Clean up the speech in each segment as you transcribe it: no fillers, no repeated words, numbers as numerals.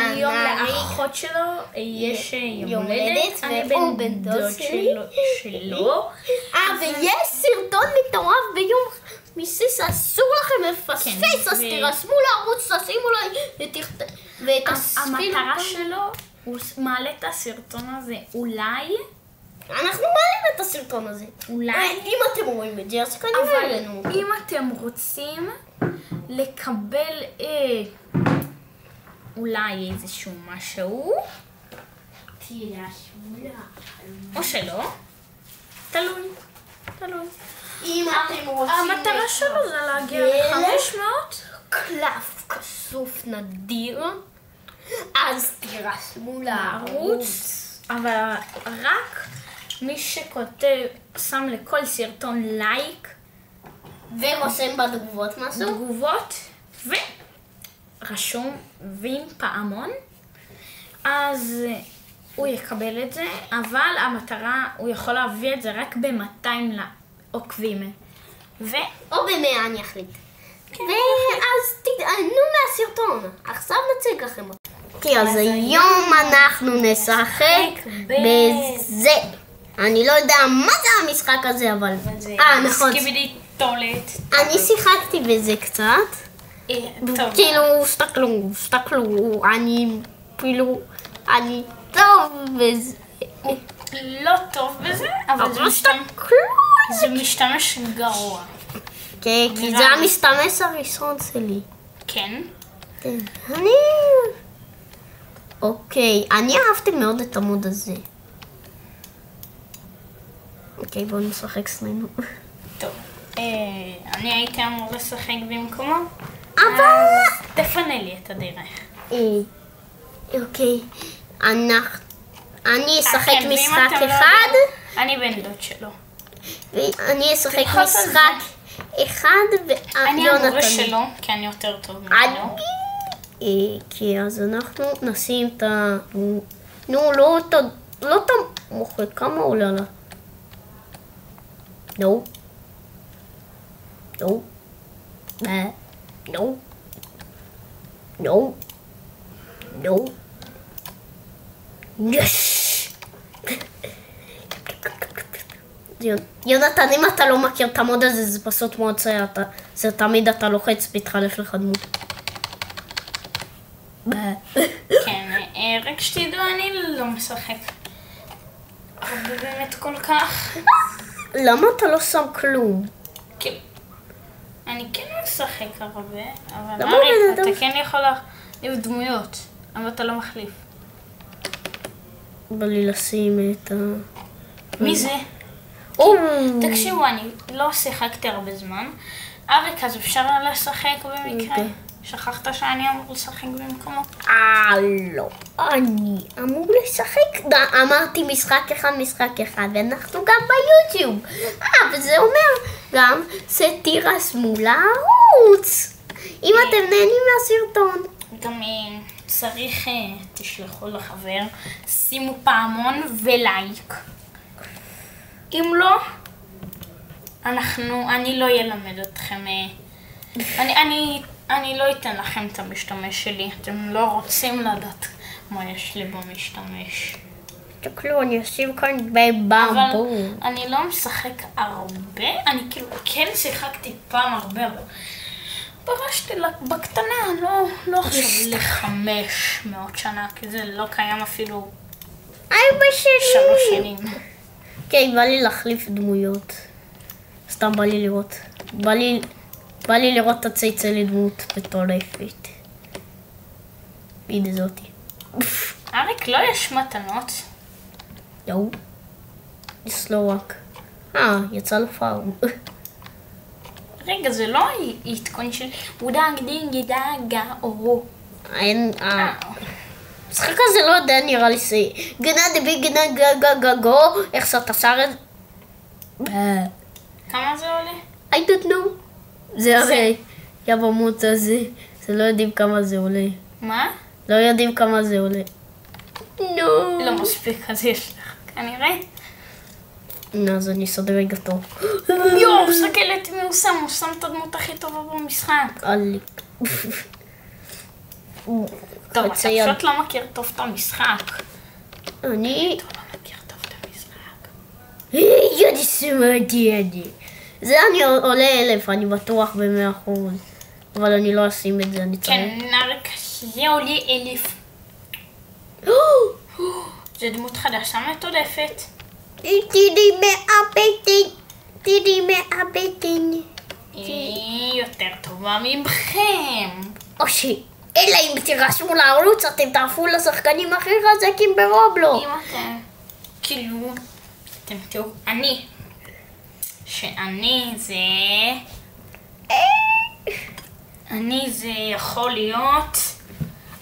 היום לאחות שלו יש יום הולדת, והוא בן דוד שלו. ויש סרטון מטורף ביום מיסיס, אסור לכם לפספס, אז תירשמו לערוץ, תשימו ואת המטרה שלו, הוא מעלה את הסרטון הזה, אולי אנחנו מעלים את הסרטון הזה. אולי אם אתם רואים את זה, אז כנראה לנו. אם אתם רוצים לקבל אולי איזשהו משהו, או שלא, תלוי. אם אתם רוצים המטרה שלו זה להגיע ל-500 קלף כסוף נדיר, אז תירשמו לערוץ. אבל רק מי שכותב, שם לכל סרטון לייק ורושם בתגובות משהו, תגובות ורשום ועם פעמון, אז הוא יקבל את זה, אבל המטרה, הוא יכול להביא את זה רק ב-200 עוקבים או ב-100 אני אחליט. ואז תתענו מהסרטון, עכשיו נציג לכם אותו. אז היום אנחנו נשחק בזה. אני לא יודע מה זה המשחק הזה, אבל נכון. סקיבידי טולט. אני שיחקתי בזה קצת. כאילו, סתכלו, אני טוב בזה. לא טוב בזה, אבל זה משתמש גרוע. כן, כי זה המשתמש הראשון שלי. כן. אוקיי, אני אהבתי מאוד את המוד הזה. אוקיי, בואו נשחק סלינו. טוב, אני הייתי אמור לשחק במקומו, אבל תפנה לי את הדרך. אוקיי, אני אשחק משחק לא אחד. אני בן דוד שלו. ואני אשחק משחק אחד אני המורה שלו, כי אני יותר טוב ממנו. כי אז אנחנו נשים את ה... נו, לא את המוחק, כמה עולה לה? נו. יש! יונתן, אם אתה לא מכיר את המוד הזה, זה פשוט מאוד זה תמיד אתה לוחץ והתחלף לך דמות. כן, רק שתדעו, אני לא משחק הרבה באמת כל כך. למה אתה לא שם כלום? אני כן משחק הרבה, אבל אריק, אתה כן יכול להחליף דמויות, אבל אתה לא מחליף. בא לי לשים את ה... מי זה? תקשיבו, אני לא שיחקתי הרבה זמן. אריק, אז אפשר לשחק במקרה? שכחת שאני אמור לשחק במקומו? לא. אני אמור לשחק. אמרתי משחק אחד, ואנחנו גם ביוטיוב. וזה אומר גם שתירשמו לערוץ. אם אתם נהנים מהסרטון. גם צריך, תשלחו לחבר, שימו פעמון ולייק. אם לא, אני לא ילמד אתכם. אני לא אתן לכם את המשתמש שלי, אתם לא רוצים לדעת מה יש לי במשתמש. תקלו, אני אשים כאן בבמבו. אבל אני לא משחק הרבה, אני כאילו כן שיחקתי פעם הרבה, אבל פרשתי בקטנה, לא עכשיו ל500 שנה, כי זה לא קיים אפילו 3 שנים. כן, בא לי להחליף דמויות. סתם בא לי לראות. בא לי לראות את הצייצלי דמות מטורפת. הנה זאתי. אריק, לא יש מתנות? יואו. יש לו רק. יצא לו פארם. רגע, זה לא עדכון של וודאג דינגי דאגה אורו. אין, משחק הזה לא יודע, נראה לי גנה דבי גנה גגגגו, איך שאתה שר את זה? כמה זה עולה? I don't know. זה הרי, יבמות הזה, זה לא יודעים כמה זה עולה. מה? לא יודעים כמה זה עולה. נו. לא מספיק, אז יש לך, כנראה. אז אני אסדר אותו. יואו, סתכלת מי הוא שם את הדמות הכי טובה במשחק. אליק. טוב, אתה פשוט לא מכיר טוב את המשחק. אני... אתה לא מכיר טוב את המשחק. ידי סמאתי ידי. זה אני עולה 1,000, אני בטוח ב100%. אבל אני לא אשים את זה, אני צריך. כן, רק זה עולה 1,000. זה דמות חדשה מטודפת. תראי מאבטן. תראי מאבטן. היא יותר טובה מבכם. או אלא אם תירשמו לערוץ, אתם תעפו לשחקנים הכי חזקים ברובלוקס. אם אתם, כאילו, אתם תראו, אני זה יכול להיות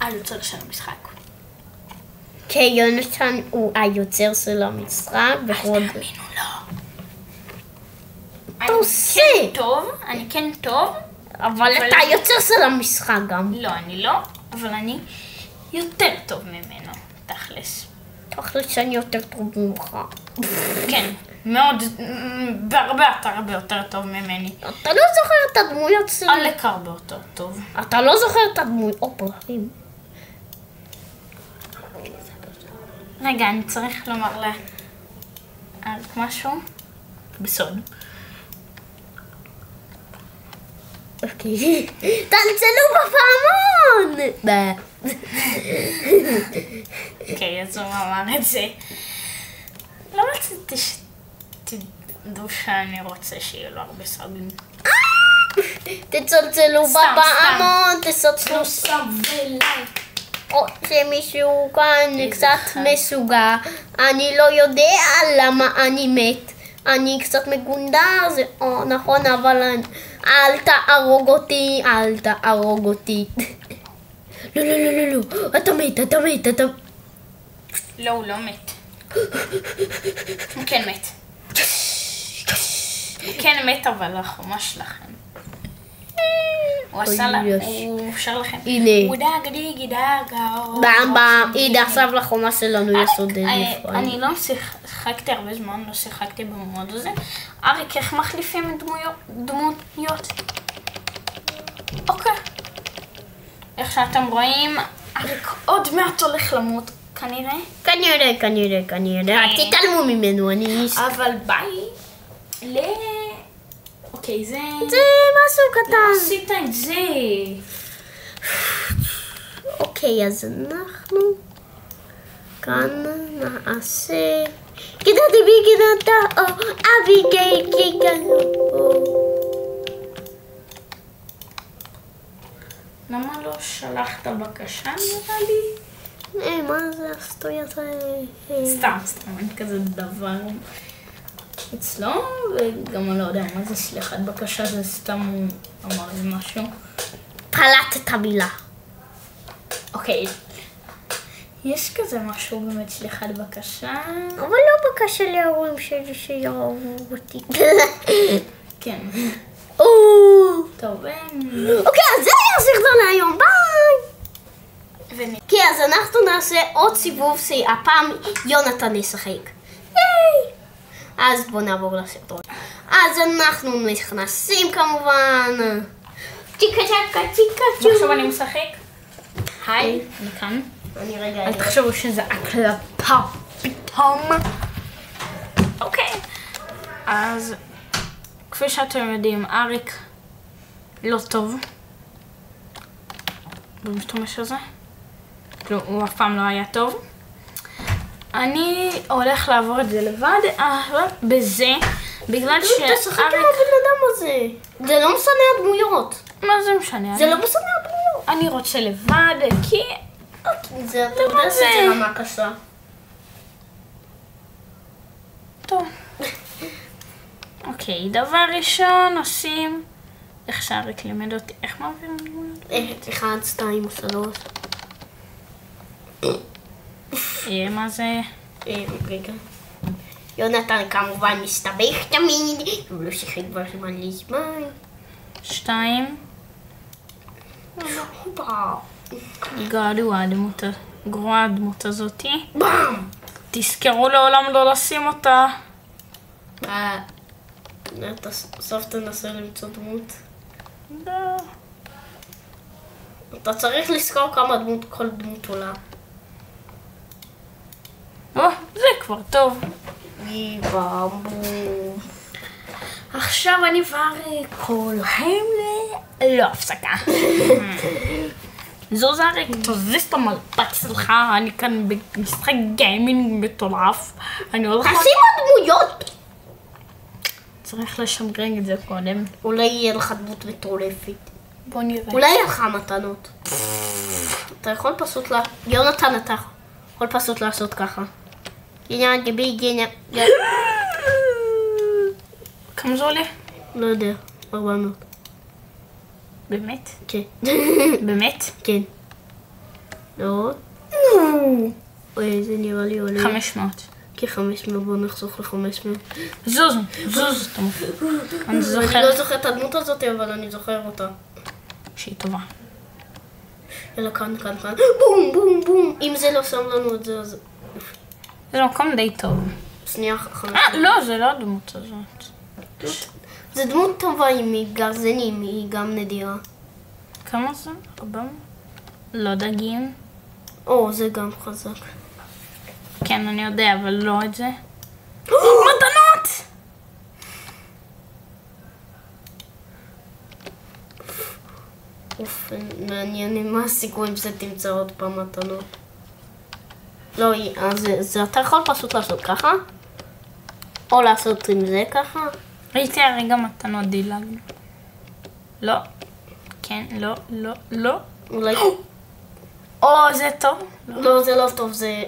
היוצר של המשחק. כי יונתן הוא היוצר של המשחק, ועוד... תאמינו לו. אתה עושה. אני כן טוב. אבל אתה היוצר של המשחק גם. לא, אני לא, אבל אני יותר טוב ממנו, תכלס. תכלס שאני יותר טוב ממך. כן, מאוד, בהרבה אתה הרבה יותר טוב ממני. אתה לא זוכר את הדמויות שלי. עלק הרבה יותר טוב. אתה לא זוכר את הדמויות. או פרחים. רגע, אני צריך לומר לה משהו בסוד. אוקיי. תצלצלו בפעמון! אוקיי, אז הוא אמר את זה. לא רציתי שתדעו שאני רוצה שיהיו לו הרבה סרבים. תצלצלו בפעמון, תצלצלו. סבלה. או שמישהו כאן קצת מסוגע. אני לא יודע למה אני מת. אני קצת מגונדר, זה נכון, אבל אל תהרוג אותי, אל תהרוג אותי. לא, לא, לא, לא, לא, אתה מת, אתה מת, אתה... לא, הוא לא מת. הוא כן מת. הוא כן מת, אבל החומה שלכם. הוא עשה לה, הוא אפשר לכם. הנה. הוא דאג דיגי דאגה. בעם, הנה עכשיו לחומה שלנו יש עוד נפרד. אני לא שיחקתי הרבה זמן, לא שיחקתי במוד הזה. אריק, איך מחליפים דמויות? אוקיי. איך שאתם רואים, אריק עוד מעט הולך למות, כנראה. כנראה. תתעלמו ממנו, אני... אבל ביי. אוקיי, זה משהו קטן. לא עשית את זה. אוקיי, אז אנחנו כאן נעשה... גידתי בי גידתה, אבי גיי גיגלו. למה לא שלחת בקשה, נראה לי? מה זה הסטוי הזה? סתם, אין כזה דבר אצלו, וגם אני לא יודע מה זה סליחת בקשה, זה סתם הוא אמר לי משהו. פלט את המילה. אוקיי, יש כזה משהו באמת סליחת בקשה. אבל לא בקשה להורים שלי שיאהבו אותי. כן. טוב, אוקיי, אז זה היה הסרטון להיום, ביי! כן, אז אנחנו נעשה עוד סיבוב שהפעם יונתן ישחק. אז בואו נעבור לסרטון. אז אנחנו נכנסים כמובן. צ'יקה צ'קה צ'יקה צ'ו. ועכשיו אני משחק. היי, אני כאן. אני רגע... אל תחשבו שזה הקלפה פתאום. אוקיי. אז כפי שאתם יודעים, אריק לא טוב במשתמש הזה. כאילו, הוא אף פעם לא היה טוב. אני הולך לעבור את זה לבד, אבל בזה, בגלל שאריק... תשחק עם הבן אדם הזה. זה לא משנה הדמויות. מה זה משנה? זה לא משנה הדמויות. אני רוצה לבד, כי... זה, אתה יודע שזה רמה קשה. טוב. אוקיי, דבר ראשון עושים... איך שאריק לימד אותי, איך מעבירים דמויות? 1, 2, 3. מה זה? רגע. יונתן כמובן מסתבך תמיד, הוא לא שיחק כבר מלא זמן. 2. גרועה הדמות הזאתי. תזכרו לעולם לא לשים אותה. אתה סוף תנסה למצוא דמות. אתה צריך לזכור כמה כל דמות עולה. זה כבר טוב. עכשיו אני ואריק הולכים לא הפסקה. זוז אריק, תזיז את המלפץ שלך, אני כאן במשחק גיימינג מטורף. אני הולך... תשים הדמויות! צריך לשמרג את זה קודם. אולי יהיה לך דמות מטורפת. בוא נראה. אולי יהיה לך מתנות. אתה יכול פשוט יונתן, אתה יכול פשוט לעשות ככה. כמה זה עולה? לא יודע, 400. באמת? כן. באמת? כן. לא? אוי, זה נראה לי עולה. 500. כ-500, בוא נחסוך ל-500. זוז, אתה מופיע. אני לא זוכר את הדמות הזאת, אבל אני זוכר אותה. שהיא טובה. יאללה, כאן. בום, בום, בום. אם זה לא שם לנו את זה, אז... זה מקום די טוב. שנייה, 500. לא, זה לא הדמות הזאת. זה דמות טובה, היא מגרזנים, היא גם נדירה. כמה זה? 400? לא דגים. זה גם חזק. כן, אני יודע, אבל לא את זה. מתנות! מעניין מה הסיכוי אם זה תמצא עוד פעם מתנות. לא, זה אתה יכול פשוט לעשות ככה, או לעשות עם זה ככה. ראיתי הרגע מתנות דילג. לא. כן, לא. אולי... זה טוב. לא, זה לא טוב, זה...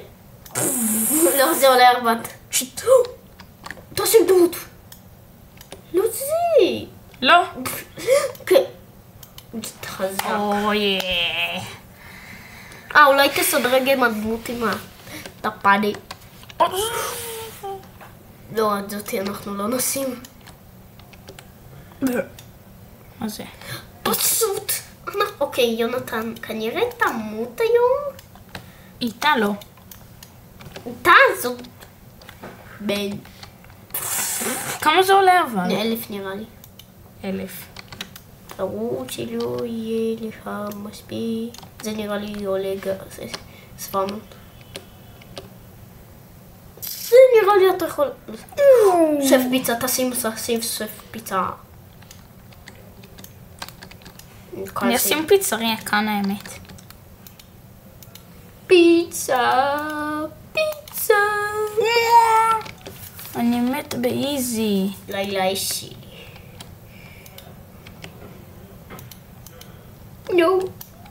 לא, זה עולה 4. שיט. תשים דמות. לא זה. לא. כן. חזק. אוי. אולי תסדרג עם הדמות עם הטפני. לא, את זאתי אנחנו לא נשים. מה זה? פשוט. אוקיי, יונתן, כנראה תמות היום? איתה לא. איתה זאת... בין... כמה זה עולה אבל? 1,000 נראה לי. 1,000. תראו שלא יהיה לך מספיק. זה נראה לי עולה 700. זה נראה לי אתה יכול... שף פיצה, תשים שף פיצה. אני אשים פיצריה כאן האמת. פיצה. אני מת באיזי. לילה אישי. נו.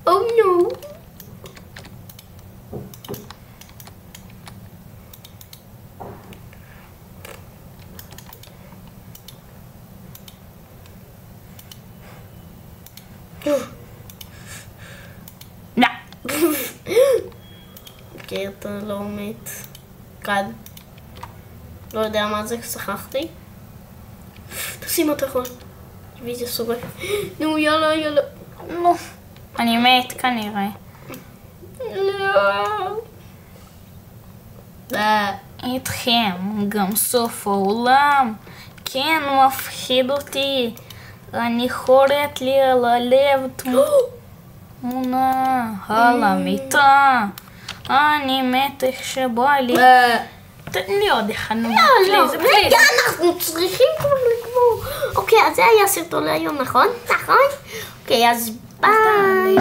נו. לא. אוקיי, אתה לא מת. כאן. לא יודע מה זה, שכחתי. תשים אותה יכול. וידאו סוגר. נו, יאללה. נו. אני מת כנראה. איתכם גם סוף העולם. כן, מפחיד אותי. אני חורט לי על הלב תמונה על המיטה. אני מת איך שבא לי. תן לי עוד אחד. לא, רגע, אנחנו צריכים כבר לגמור. אוקיי, אז זה היה סרטון להיום, נכון? אוקיי, אז ביי.